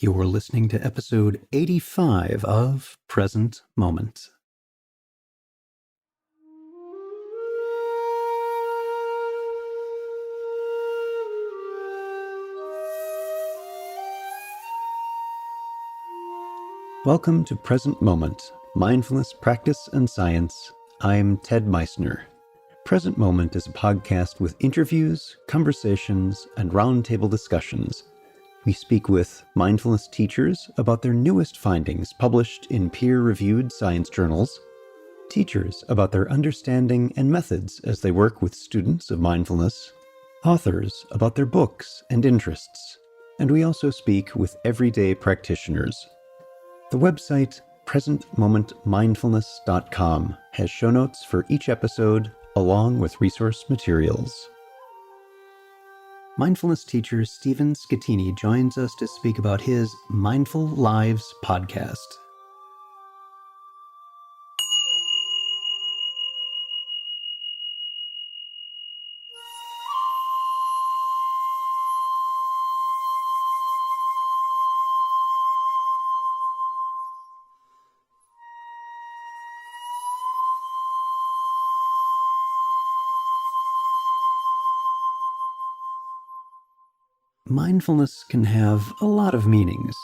You're listening to episode 85 of Present Moment. Welcome to Present Moment, Mindfulness, Practice, and Science. I'm Ted Meissner. Present Moment is a podcast with interviews, conversations, and roundtable discussions. We speak with mindfulness teachers about their newest findings published in peer-reviewed science journals, teachers about their understanding and methods as they work with students of mindfulness, authors about their books and interests, and we also speak with everyday practitioners. The website presentmomentmindfulness.com has show notes for each episode along with resource materials. Mindfulness teacher Stephen Schettini joins us to speak about his Mindful Lives podcast. Mindfulness can have a lot of meanings.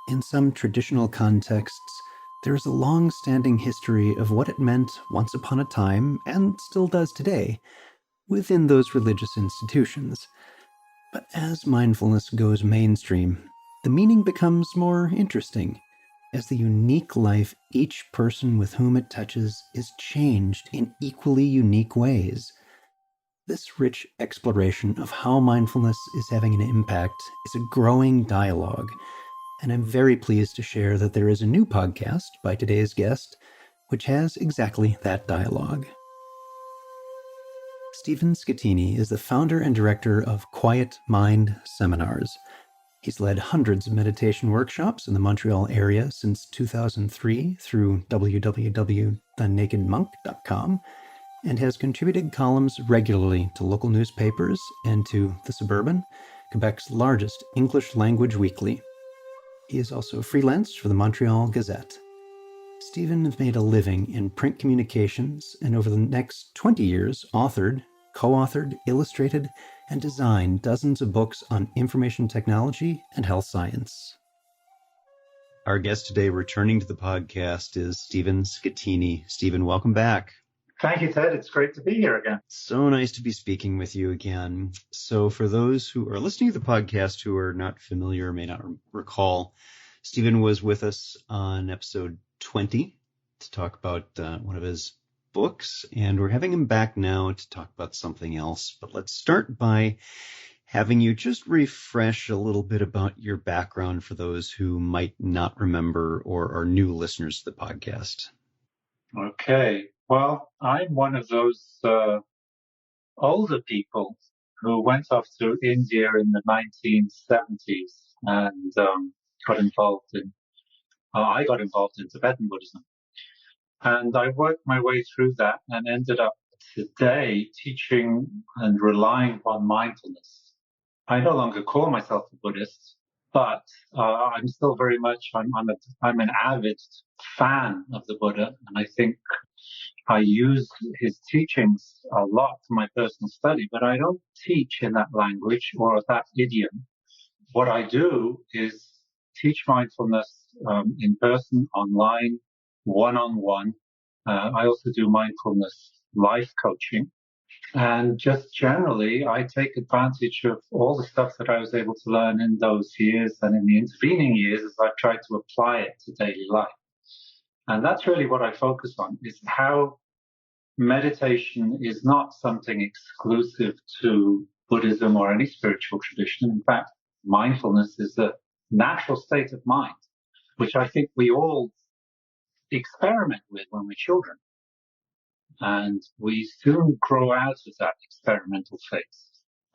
In some traditional contexts, there is a long-standing history of what it meant once upon a time, and still does today, within those religious institutions. But as mindfulness goes mainstream, the meaning becomes more interesting, as the unique life each person with whom it touches is changed in equally unique ways. This rich exploration of how mindfulness is having an impact is a growing dialogue, and I'm very pleased to share that there is a new podcast by today's guest, which has exactly that dialogue. Stephen Schettini is the founder and director of Quiet Mind Seminars. He's led hundreds of meditation workshops in the Montreal area since 2003 through www.thenakedmonk.com, and has contributed columns regularly to local newspapers and to The Suburban, Quebec's largest English-language weekly. He is also freelanced for the Montreal Gazette. Stephen has made a living in print communications and over the next 20 years authored, co-authored, illustrated, and designed dozens of books on information technology and health science. Our guest today returning to the podcast is Stephen Schettini. Stephen, welcome back. Thank you, Ted. It's great to be here again. So nice to be speaking with you again. So for those who are listening to the podcast who are not familiar or may not recall, Stephen was with us on episode 20 to talk about one of his books, and we're having him back now to talk about something else. But let's start by having you just refresh a little bit about your background for those who might not remember or are new listeners to the podcast. Okay. Well, I'm one of those older people who went off to India in the 1970s and I got involved in Tibetan Buddhism. And I worked my way through that and ended up today teaching and relying on mindfulness. I no longer call myself a Buddhist, but I'm still very much, I'm an avid fan of the Buddha, and I think I use his teachings a lot for my personal study, but I don't teach in that language or that idiom. What I do is teach mindfulness in person, online, one-on-one. I also do mindfulness life coaching. And just generally, I take advantage of all the stuff that I was able to learn in those years and in the intervening years as I've tried to apply it to daily life. And that's really what I focus on, is how meditation is not something exclusive to Buddhism or any spiritual tradition. In fact, mindfulness is a natural state of mind, which I think we all experiment with when we're children. And we soon grow out of that experimental phase.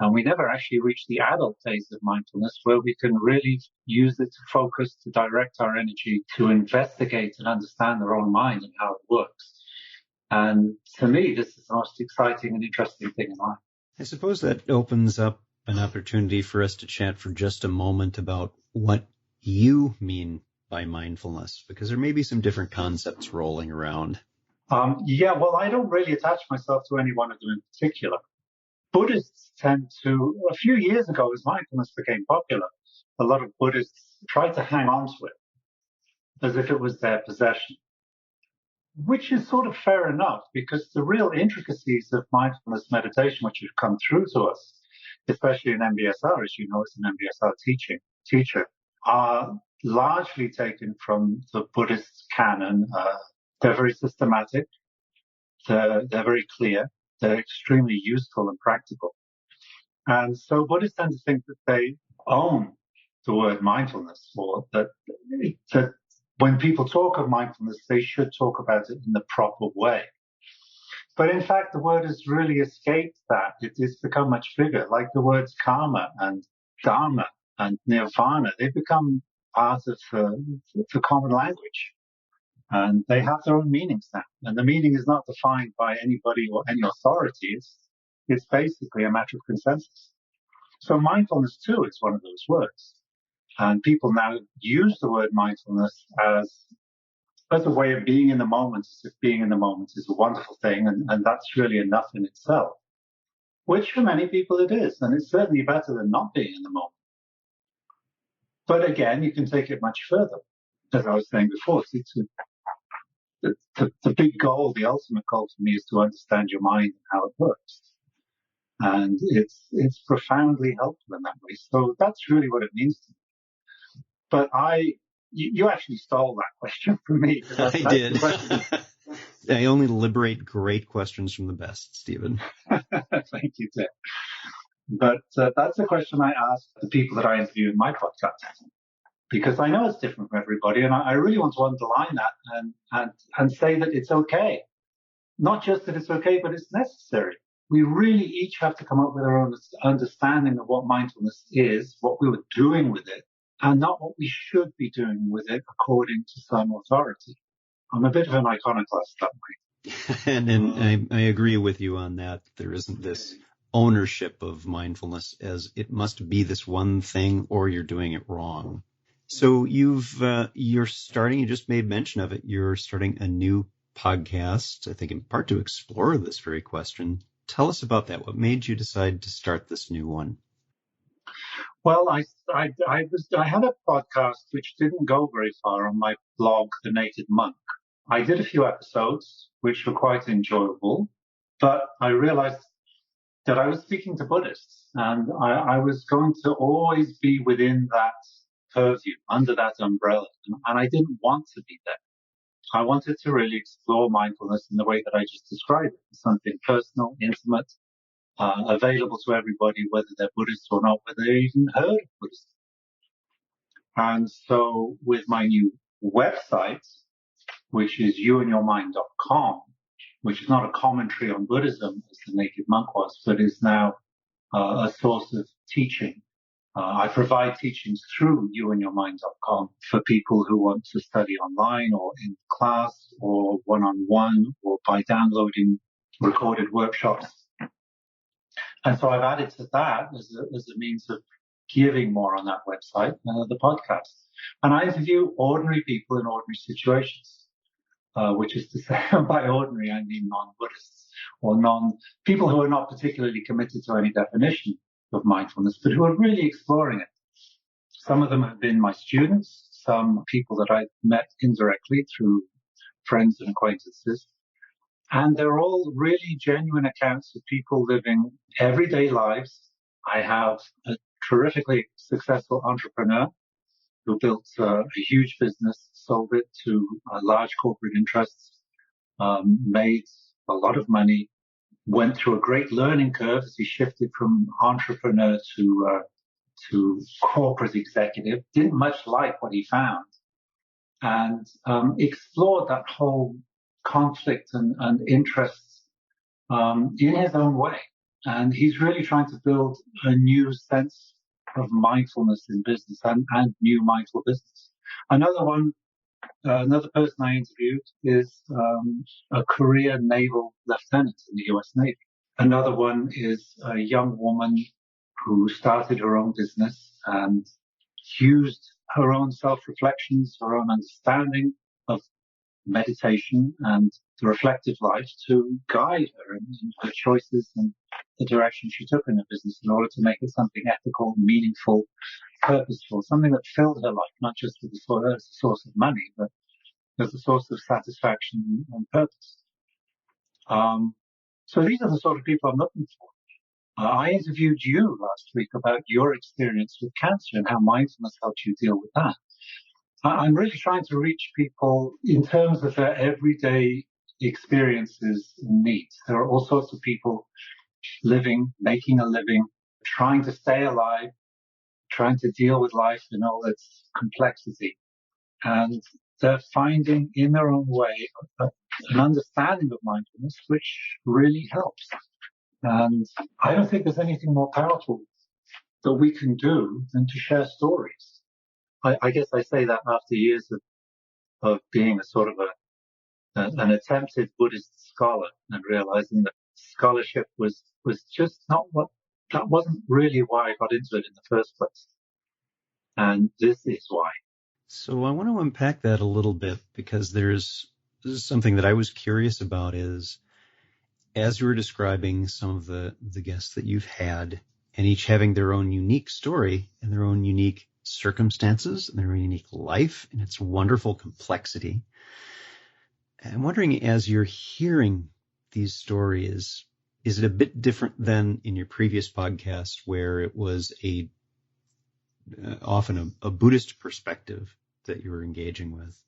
And we never actually reach the adult phase of mindfulness where we can really use it to focus, to direct our energy, to investigate and understand our own mind and how it works. And to me, this is the most exciting and interesting thing in life. I suppose that opens up an opportunity for us to chat for just a moment about what you mean by mindfulness, because there may be some different concepts rolling around. Yeah, well, I don't really attach myself to any one of them in particular. Buddhists tend to, a few years ago, as mindfulness became popular, a lot of Buddhists tried to hang on to it as if it was their possession, which is sort of fair enough because the real intricacies of mindfulness meditation, which have come through to us, especially in MBSR, as you know, as an MBSR teacher, are largely taken from the Buddhist canon. They're very systematic. They're very clear. They're extremely useful and practical. And so Buddhists tend to think that they own the word mindfulness, or that when people talk of mindfulness, they should talk about it in the proper way. But in fact, the word has really escaped that. It's become much bigger, like the words karma and dharma and nirvana. They've become part of the common language. And they have their own meanings now. And the meaning is not defined by anybody or any authority. It's basically a matter of consensus. So mindfulness too is one of those words. And people now use the word mindfulness as a way of being in the moment, as if being in the moment is a wonderful thing. And that's really enough in itself, which for many people it is. And it's certainly better than not being in the moment. But again, you can take it much further. As I was saying before, the big goal, the ultimate goal for me is to understand your mind and how it works. And it's profoundly helpful in that way. So that's really what it means to me. But you actually stole that question from me. I did. I only liberate great questions from the best, Stephen. Thank you, Tim. But that's a question I ask the people that I interview in my podcast, because I know it's different from everybody, and I really want to underline that and say that it's okay. Not just that it's okay, but it's necessary. We really each have to come up with our own understanding of what mindfulness is, what we were doing with it, and not what we should be doing with it according to some authority. I'm a bit of an iconoclast that way. And I agree with you on that. There isn't this ownership of mindfulness as it must be this one thing or you're doing it wrong. So you just made mention of it. You're starting a new podcast, I think in part to explore this very question. Tell us about that. What made you decide to start this new one? Well, I had a podcast which didn't go very far on my blog, The Naked Monk. I did a few episodes which were quite enjoyable, but I realized that I was speaking to Buddhists, and I was going to always be within that purview, under that umbrella, and I didn't want to be there. I wanted to really explore mindfulness in the way that I just described it, something personal, intimate, available to everybody, whether they're Buddhist or not, whether they even heard of Buddhism. And so with my new website, which is youandyourmind.com, which is not a commentary on Buddhism as the Naked Monk was, but is now a source of teaching. I provide teachings through youandyourmind.com for people who want to study online or in class or one-on-one or by downloading recorded workshops. And so I've added to that as a means of giving more on that website, the podcast. And I interview ordinary people in ordinary situations, which is to say, by ordinary, I mean non-Buddhists or people who are not particularly committed to any definition of mindfulness, but who are really exploring it. Some of them have been my students, some people that I've met indirectly through friends and acquaintances. And they're all really genuine accounts of people living everyday lives. I have a terrifically successful entrepreneur who built a huge business, sold it to large corporate interests, made a lot of money, went through a great learning curve as he shifted from entrepreneur to corporate executive, didn't much like what he found, and explored that whole conflict and interests in his own way. And he's really trying to build a new sense of mindfulness in business and new mindful business. Another person I interviewed is a career naval lieutenant in the US Navy. Another one is a young woman who started her own business and used her own self-reflections, her own understanding of meditation and the reflective life to guide her in her choices and the direction she took in her business in order to make it something ethical, meaningful, purposeful, something that filled her life, not just as a source of money, but as a source of satisfaction and purpose. So these are the sort of people I'm looking for. I interviewed you last week about your experience with cancer and how mindfulness helped you deal with that. I'm really trying to reach people in terms of their everyday experiences and needs. There are all sorts of people living, making a living, trying to stay alive, trying to deal with life in all its complexity. And they're finding in their own way an understanding of mindfulness, which really helps. And I don't think there's anything more powerful that we can do than to share stories. I guess I say that after years of being a sort of an attempted Buddhist scholar and realizing that scholarship was just not that wasn't really why I got into it in the first place. And this is why. So I want to unpack that a little bit because this is something that I was curious about is as you were describing some of the guests that you've had and each having their own unique story and their own unique circumstances and their own unique life and its wonderful complexity. I'm wondering, as you're hearing these stories, is it a bit different than in your previous podcast where it was often a Buddhist perspective that you were engaging with?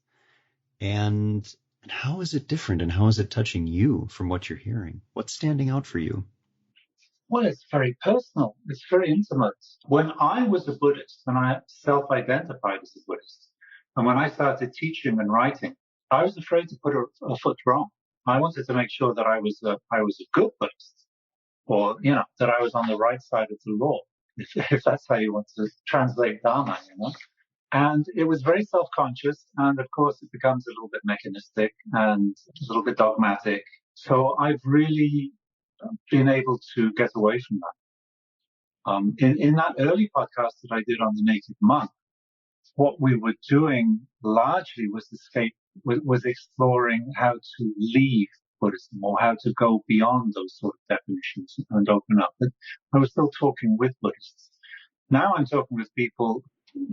And how is it different and how is it touching you from what you're hearing? What's standing out for you? Well, it's very personal. It's very intimate. When I was a Buddhist, when I self-identified as a Buddhist, and when I started teaching and writing, I was afraid to put a foot wrong. I wanted to make sure that I was a good Buddhist, or that I was on the right side of the law, if that's how you want to translate Dharma. And it was very self-conscious, and of course, it becomes a little bit mechanistic and a little bit dogmatic. So I've really been able to get away from that. In that early podcast that I did on the native monk, what we were doing largely was exploring how to leave Buddhism or how to go beyond those sort of definitions and open up. But I was still talking with Buddhists. Now I'm talking with people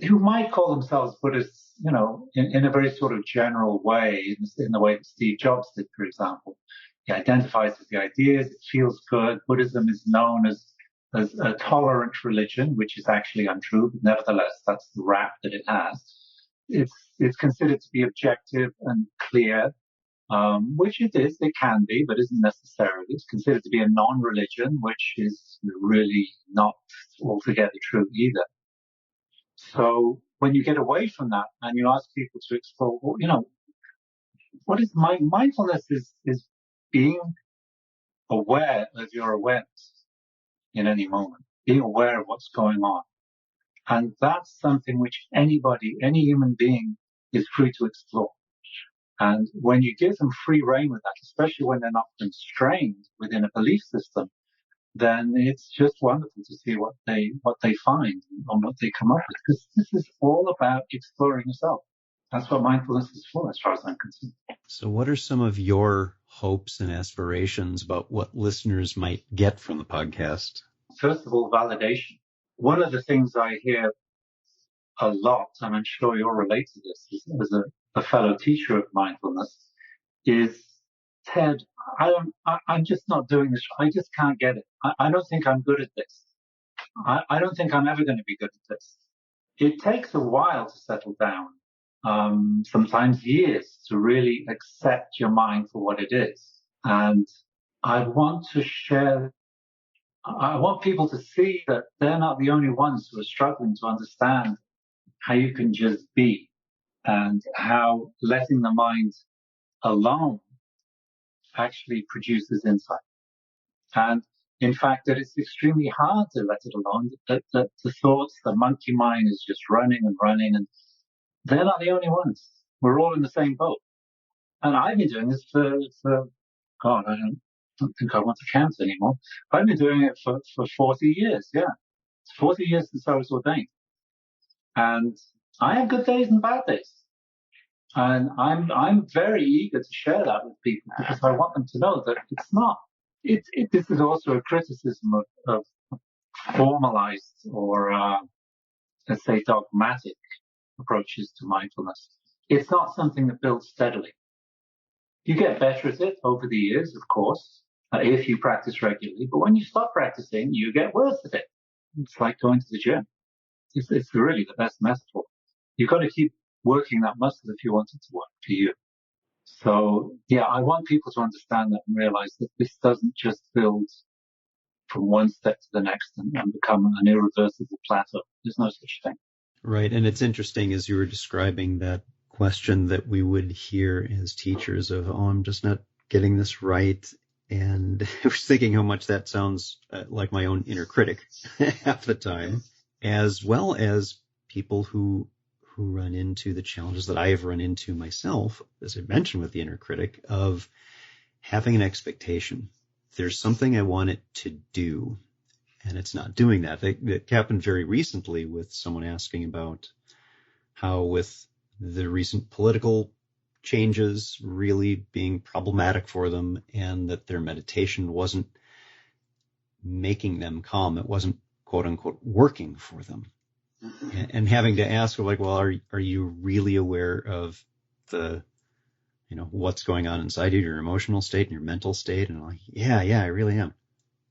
who might call themselves Buddhists, in a very sort of general way, in the way that Steve Jobs did, for example. He identifies with the ideas, it feels good. Buddhism is known as a tolerant religion, which is actually untrue, but nevertheless, that's the rap that it has. It's considered to be objective and clear, which it is, it can be, but isn't necessarily. It's considered to be a non-religion, which is really not altogether true either. So when you get away from that and you ask people to explore, what is mindfulness is being aware of your awareness in any moment, being aware of what's going on. And that's something which anybody, any human being is free to explore. And when you give them free rein with that, especially when they're not constrained within a belief system, then it's just wonderful to see what they find and what they come up with. Because this is all about exploring yourself. That's what mindfulness is for, as far as I'm concerned. So what are some of your hopes and aspirations about what listeners might get from the podcast? First of all, validation. One of the things I hear a lot, and I'm sure you'll relate to this as a fellow teacher of mindfulness, is, Ted, I'm just not doing this. I just can't get it. I don't think I'm good at this. I don't think I'm ever going to be good at this. It takes a while to settle down, sometimes years, to really accept your mind for what it is. And I want people to see that they're not the only ones who are struggling to understand how you can just be and how letting the mind alone actually produces insight. And in fact, that it's extremely hard to let it alone, that the thoughts, the monkey mind is just running and running, and they're not the only ones. We're all in the same boat. And I've been doing this for God, I don't think I want to count anymore. I've been doing it for 40 years. Yeah. It's 40 years since I was ordained. And I have good days and bad days. And I'm very eager to share that with people because I want them to know that it's not. This is also a criticism of formalized or, let's say, dogmatic approaches to mindfulness. It's not something that builds steadily. You get better at it over the years, of course, if you practice regularly. But when you stop practicing, you get worse at it. It's like going to the gym. It's really the best metaphor. You've got to keep working that muscle if you want it to work for you. So yeah, I want people to understand that and realize that this doesn't just build from one step to the next and become an irreversible plateau. There's no such thing. Right. And it's interesting as you were describing that question that we would hear as teachers of, oh, I'm just not getting this right. And I was thinking how much that sounds like my own inner critic half the time, as well as people who run into the challenges that I have run into myself, as I mentioned with the inner critic, of having an expectation. There's something I want it to do, and it's not doing that. It happened very recently with someone asking about how with the recent political changes really being problematic for them and that their meditation wasn't making them calm. It wasn't, quote unquote, working for them. And having to ask, like, well, are you really aware of the, what's going on inside you, your emotional state and your mental state? And I'm like, yeah, I really am.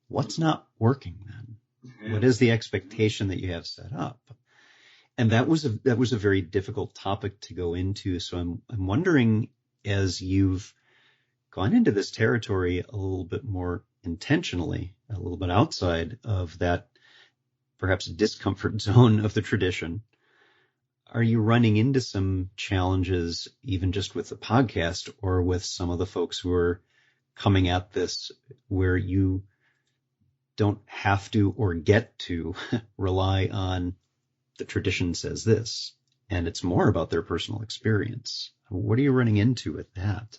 What's not working then? Mm-hmm. What is the expectation that you have set up? And that was a very difficult topic to go into. So I'm wondering, as you've gone into this territory a little bit more intentionally, a little bit outside of that perhaps discomfort zone of the tradition, are you running into some challenges even just with the podcast or with some of the folks who are coming at this where you don't have to or get to rely on the tradition says this, and it's more about their personal experience? What are you running into with that?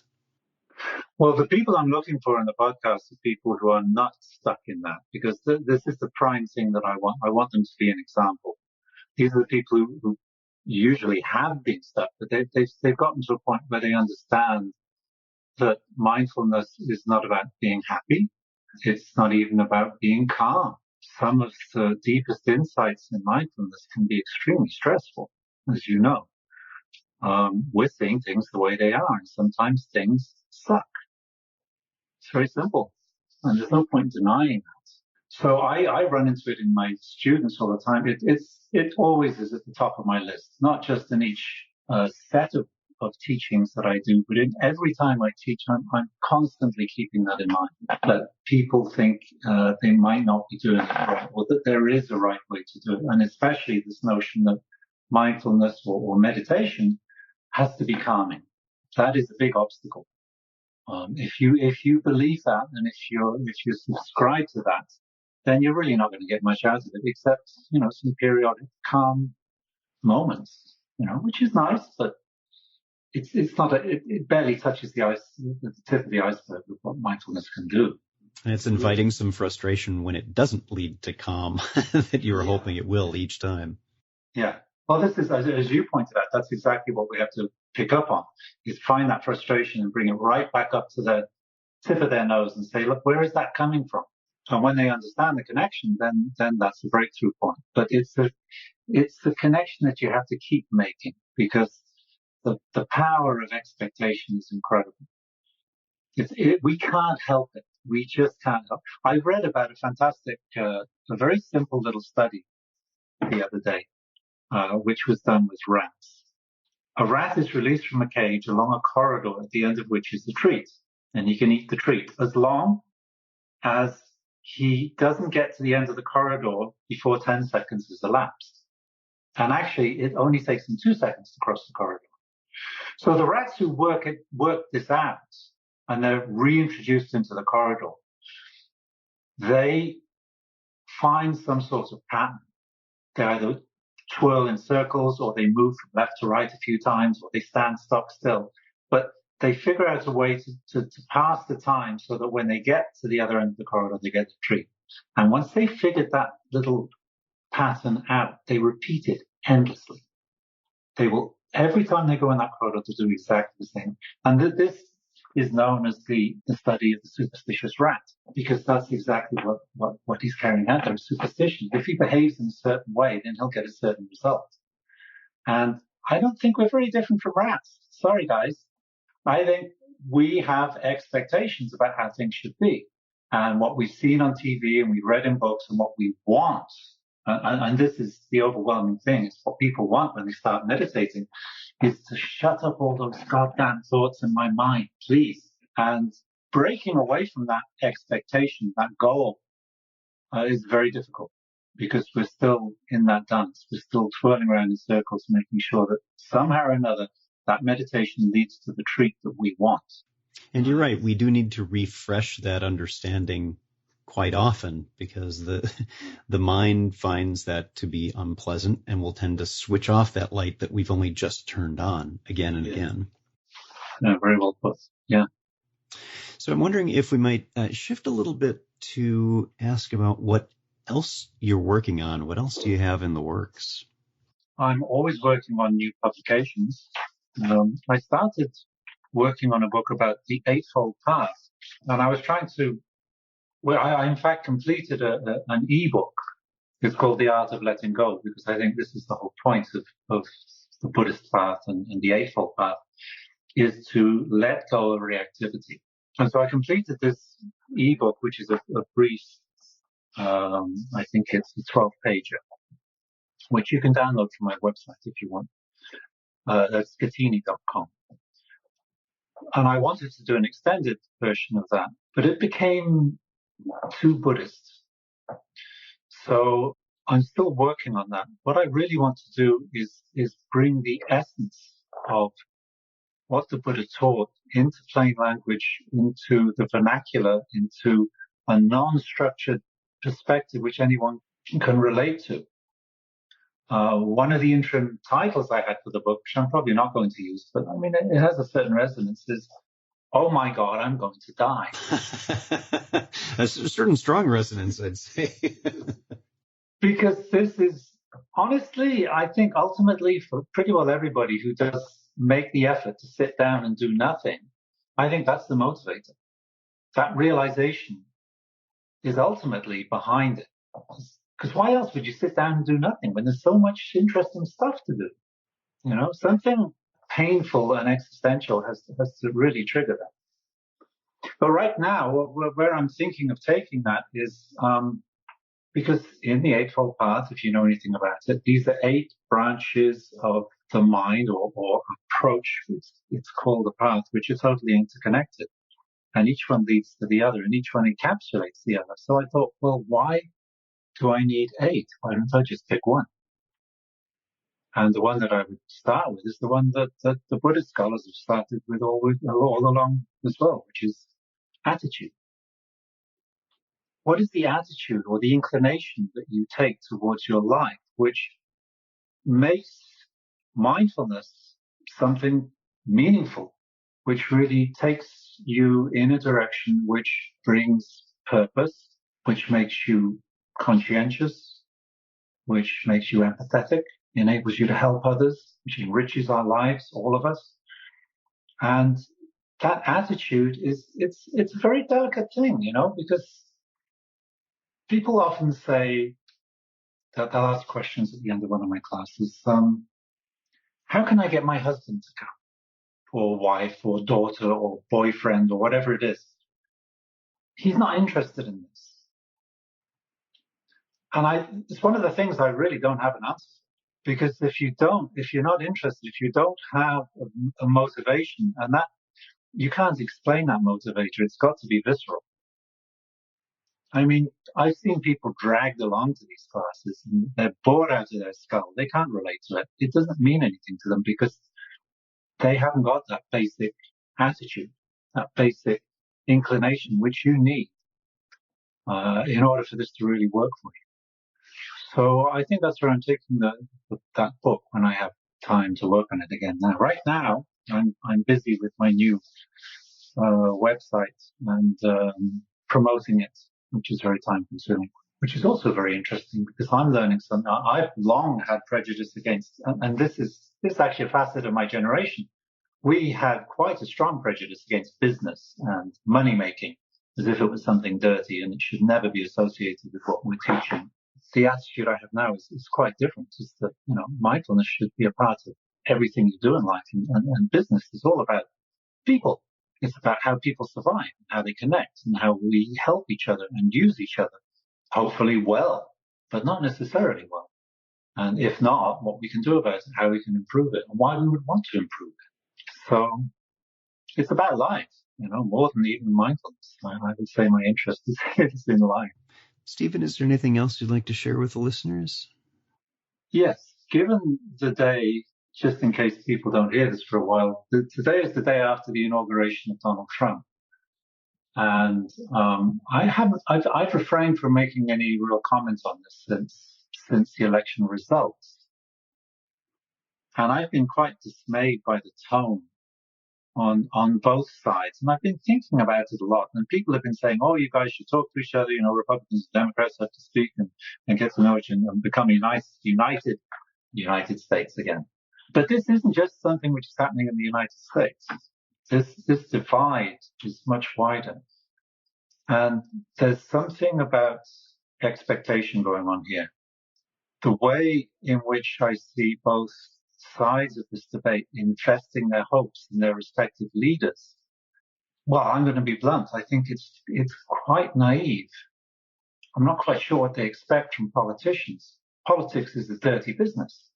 Well, the people I'm looking for in the podcast are people who are not stuck in that, because this is the prime thing that I want. I want them to be an example. These are the people who usually have been stuck, but they've gotten to a point where they understand that mindfulness is not about being happy. It's not even about being calm. Some of the deepest insights in mindfulness can be extremely stressful, as you know. We're seeing things the way they are, and sometimes things suck. It's very simple, and there's no point denying that. So I run into it in my students all the time. It always is at the top of my list, not just in each set of teachings that I do, but in every time I teach, I'm constantly keeping that in mind, that people think they might not be doing it right, or that there is a right way to do it, and especially this notion that mindfulness or meditation has to be calming. That is a big obstacle. If you believe that, and if you subscribe to that, then you're really not going to get much out of it, except some periodic calm moments, which is nice, but it's not it barely touches the tip of the iceberg of what mindfulness can do. And it's inviting some frustration when it doesn't lead to calm that you were hoping it will each time. Yeah. Well, this is, as you pointed out, that's exactly what we have to pick up on, is find that frustration and bring it right back up to the tip of their nose and say, look, where is that coming from? And when they understand the connection, then that's the breakthrough point. But it's the connection that you have to keep making, because the power of expectation is incredible. We can't help it. We just can't help. I read about a fantastic, a very simple little study the other day, which was done with rats. A rat is released from a cage along a corridor at the end of which is a treat, and he can eat the treat as long as he doesn't get to the end of the corridor before 10 seconds has elapsed. And actually, it only takes him 2 seconds to cross the corridor. So the rats who work this out, and they're reintroduced into the corridor, they find some sort of pattern. They either twirl in circles, or they move from left to right a few times, or they stand stock still. But they figure out a way to pass the time so that when they get to the other end of the corridor, they get the treat. And once they figured that little pattern out, they repeat it endlessly. They will, every time they go in that corridor, to do exactly the same. And this is known as the study of the superstitious rat, because that's exactly what he's carrying out there, superstition. If he behaves in a certain way, then he'll get a certain result. And I don't think we're very different from rats. Sorry, guys. I think we have expectations about how things should be. And what we've seen on TV and we've read in books and what we want, and this is the overwhelming thing, it's what people want when they start meditating, is to shut up all those goddamn thoughts in my mind, please. And breaking away from that expectation, that goal, is very difficult because we're still in that dance. We're still twirling around in circles, making sure that somehow or another that meditation leads to the treat that we want. And you're right. We do need to refresh that understanding quite often because the mind finds that to be unpleasant and will tend to switch off that light that we've only just turned on again and again. Yeah, very well put. Yeah. So I'm wondering if we might shift a little bit to ask about what else you're working on. What else do you have in the works? I'm always working on new publications. I started working on a book about the Eightfold Path, and I was trying to, well, I in fact completed an ebook. It's called The Art of Letting Go, because I think this is the whole point of the Buddhist path and the Eightfold Path, is to let go of reactivity. And so I completed this ebook, which is a brief, I think it's a 12-pager, which you can download from my website if you want. That's Schettini.com. And I wanted to do an extended version of that, but it became too Buddhist. So I'm still working on that. What I really want to do is bring the essence of what the Buddha taught into plain language, into the vernacular, into a non-structured perspective which anyone can relate to. One of the interim titles I had for the book, which I'm probably not going to use, but I mean, it has a certain resonance, is, "Oh my God, I'm going to die." A certain strong resonance, I'd say. Because this is, honestly, I think ultimately for pretty well everybody who does make the effort to sit down and do nothing, I think that's the motivator. That realization is ultimately behind it. Because why else would you sit down and do nothing when there's so much interesting stuff to do? You know, something painful and existential has to really trigger that. But right now, where I'm thinking of taking that is, because in the Eightfold Path, if you know anything about it, these are 8 branches of the mind or approach. It's called the path, which are totally interconnected. And each one leads to the other, and each one encapsulates the other. So I thought, well, why do I need 8? Why don't I just pick one? And the one that I would start with is the one that the Buddhist scholars have started with all along as well, which is attitude. What is the attitude or the inclination that you take towards your life, which makes mindfulness something meaningful, which really takes you in a direction which brings purpose, which makes you conscientious, which makes you empathetic, enables you to help others, which enriches our lives, all of us. And that attitude it's a very delicate thing, you know, because people often say that they'll ask questions at the end of one of my classes. How can I get my husband to come? Or wife or daughter or boyfriend or whatever it is. He's not interested in this. And it's one of the things I really don't have an answer for. Because if you're not interested, if you don't have a motivation, and that, you can't explain that motivator, it's got to be visceral. I mean, I've seen people dragged along to these classes and they're bored out of their skull. They can't relate to it. It doesn't mean anything to them because they haven't got that basic attitude, that basic inclination, which you need in order for this to really work for you. So I think that's where I'm taking that book when I have time to work on it again. Now, right now, I'm busy with my new website and promoting it, which is very time consuming. which is also very interesting because I'm learning something. I've long had prejudice against, and this is actually a facet of my generation. We had quite a strong prejudice against business and money making, as if it was something dirty and it should never be associated with what we're teaching. The attitude I have now is quite different. It's that, mindfulness should be a part of everything you do in life, and business is all about people. It's about how people survive, how they connect, and how we help each other and use each other, hopefully well, but not necessarily well. And if not, what we can do about it, how we can improve it, and why we would want to improve it. So it's about life, more than even mindfulness. I would say my interest is in life. Stephen, is there anything else you'd like to share with the listeners? Yes, given the day, just in case people don't hear this for a while, today is the day after the inauguration of Donald Trump. And I've refrained from making any real comments on this since the election results. And I've been quite dismayed by the tone on both sides. And I've been thinking about it a lot. And people have been saying, oh, you guys should talk to each other. Republicans and Democrats have to speak and get to know each other and become United States again. But this isn't just something which is happening in the United States. This divide is much wider. And there's something about expectation going on here. The way in which I see both sides of this debate investing their hopes in their respective leaders, well, I'm going to be blunt. I think it's quite naive. I'm not quite sure what they expect from politicians. Politics is a dirty business.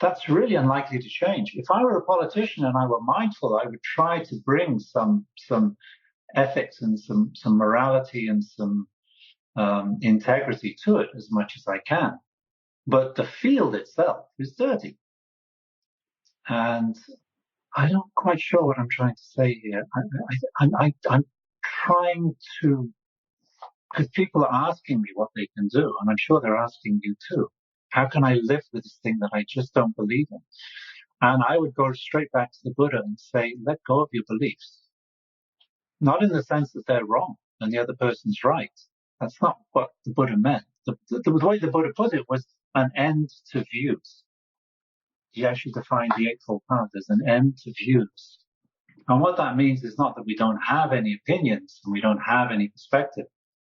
That's really unlikely to change. If I were a politician and I were mindful, I would try to bring some ethics and some morality and some integrity to it as much as I can. But the field itself is dirty. And I'm not quite sure what I'm trying to say here. I'm trying to, because people are asking me what they can do, and I'm sure they're asking you too. How can I live with this thing that I just don't believe in? And I would go straight back to the Buddha and say, let go of your beliefs. Not in the sense that they're wrong and the other person's right. That's not what the Buddha meant. The way the Buddha put it was an end to views. He actually defined the Eightfold Path as an end to views. And what that means is not that we don't have any opinions and we don't have any perspective,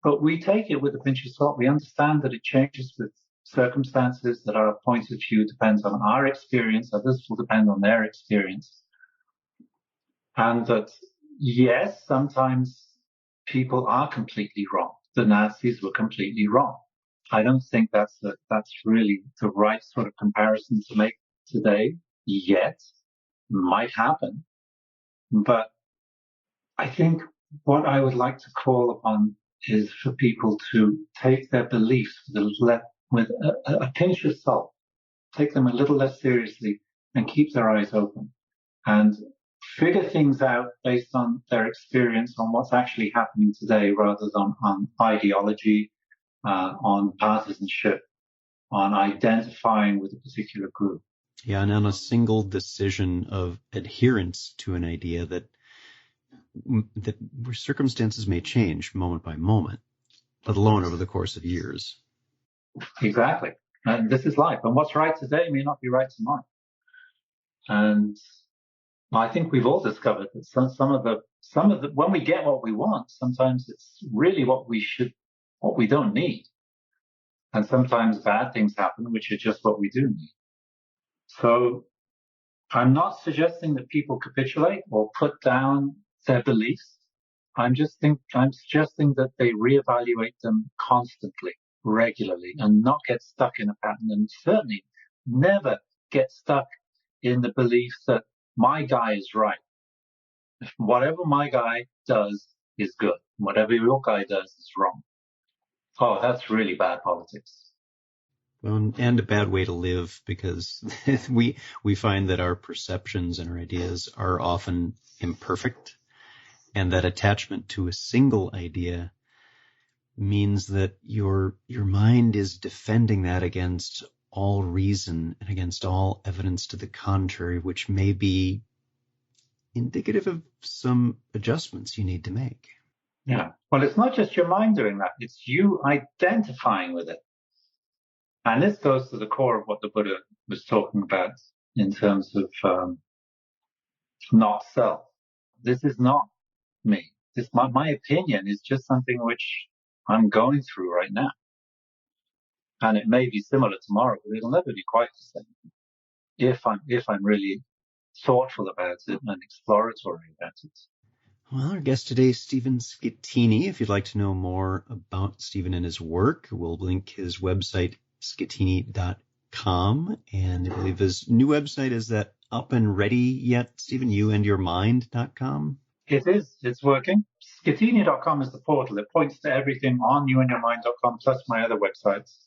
but we take it with a pinch of salt. We understand that it changes with circumstances, that our point of view depends on our experience, others will depend on their experience. And that, yes, sometimes people are completely wrong. The Nazis were completely wrong. I don't think that's really the right sort of comparison to make today yet. Might happen. But I think what I would like to call upon is for people to take their beliefs with a pinch of salt, take them a little less seriously and keep their eyes open and figure things out based on their experience on what's actually happening today rather than on ideology, on partisanship, on identifying with a particular group. Yeah, and on a single decision of adherence to an idea that where circumstances may change moment by moment, let alone over the course of years. Exactly. And this is life. And what's right today may not be right tomorrow. And I think we've all discovered that some of the when we get what we want, sometimes it's really what we don't need. And sometimes bad things happen, which are just what we do need. So I'm not suggesting that people capitulate or put down their beliefs. I'm suggesting that they reevaluate them constantly, regularly, and not get stuck in a pattern, and certainly never get stuck in the belief that my guy is right. Whatever my guy does is good. Whatever your guy does is wrong. Oh, that's really bad politics. And a bad way to live, because we find that our perceptions and our ideas are often imperfect, and that attachment to a single idea means that your mind is defending that against all reason and against all evidence to the contrary, which may be indicative of some adjustments you need to make. Yeah. Well, it's not just your mind doing that, it's you identifying with it. And this goes to the core of what the Buddha was talking about in terms of not self. This is not me. My opinion is just something which I'm going through right now. And it may be similar tomorrow, but it'll never be quite the same if I'm really thoughtful about it and exploratory about it. Well, our guest today is Stephen Schettini. If you'd like to know more about Stephen and his work, we'll link his website, schettini.com. And I believe his new website, is that up and ready yet, Stephen? youandyourmind.com? It is. It's working. Schettini.com is the portal. It points to everything on youandyourmind.com plus my other websites.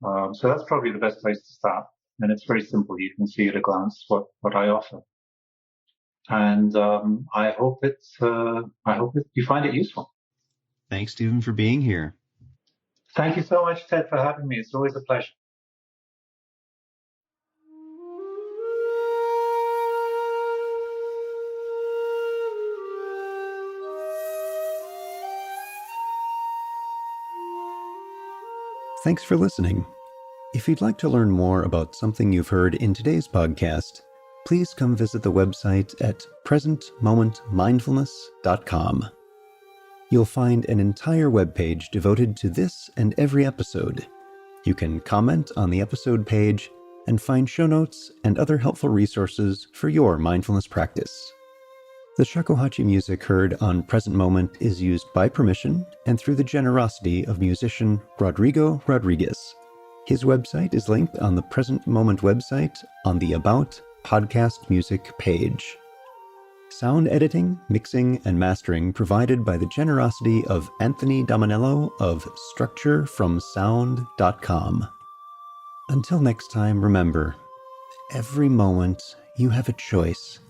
So that's probably the best place to start. And it's very simple. You can see at a glance what I offer. And I hope you find it useful. Thanks, Stephen, for being here. Thank you so much, Ted, for having me. It's always a pleasure. Thanks for listening. If you'd like to learn more about something you've heard in today's podcast, please come visit the website at presentmomentmindfulness.com. You'll find an entire webpage devoted to this and every episode. You can comment on the episode page and find show notes and other helpful resources for your mindfulness practice. The shakuhachi music heard on Present Moment is used by permission and through the generosity of musician Rodrigo Rodriguez. His website is linked on the Present Moment website on the About Podcast Music page. Sound editing, mixing, and mastering provided by the generosity of Anthony Dominello of StructureFromSound.com. Until next time, remember, every moment you have a choice.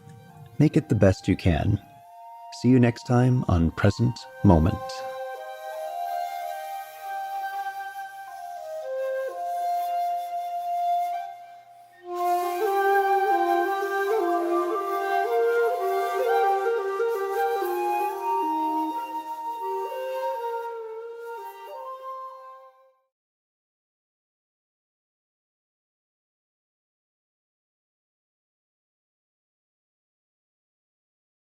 Make it the best you can. See you next time on Present Moment.